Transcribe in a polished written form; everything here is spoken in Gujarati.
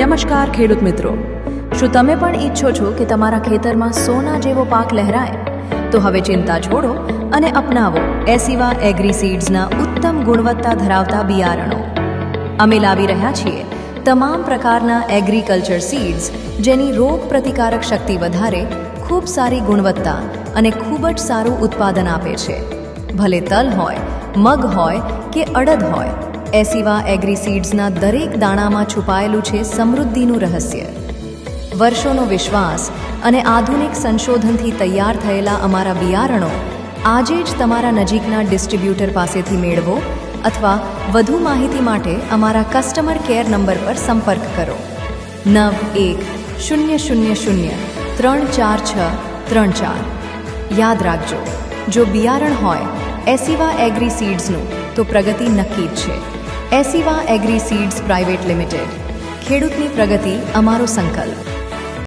નમસ્કાર ખેડૂત મિત્રો, શું તમે પણ ઈચ્છો છો કે તમારા ખેતરમાં સોના જેવો પાક લહેરાય? તો હવે ચિંતા છોડો અને અપનાવો એસીવા એગ્રી સીડ્સના ઉત્તમ ગુણવત્તા ધરાવતા બિયારણો. અમે લાવી રહ્યા છીએ તમામ પ્રકારના એગ્રીકલ્ચર સીડ્સ જેની રોગ પ્રતિકારક શક્તિ વધારે, ખૂબ સારી ગુણવત્તા અને ખૂબ જ સારું ઉત્પાદન આપે છે. ભલે તલ હોય, મગ હોય કે અડદ હોય, એસીવા એગ્રી સીડ્સના દરેક દાણામાં છુપાયેલું છે સમૃદ્ધિનું રહસ્ય. વર્ષોનો વિશ્વાસ અને આધુનિક સંશોધનથી તૈયાર થયેલા અમારા બિયારણો આજે જ તમારા નજીકના ડિસ્ટ્રીબ્યુટર પાસેથી મેળવો અથવા વધુ માહિતી માટે અમારા કસ્ટમર કેર નંબર પર સંપર્ક કરો 9100034634. યાદ રાખજો, જો બિયારણ હોય એસીવા એગ્રી સીડ્સનું તો પ્રગતિ નક્કી જ છે. એસીવા એગ્રી સીડ્સ પ્રાઇવેટ લિમિટેડ. ખેડૂતની પ્રગતિ અમારો સંકલ્પ.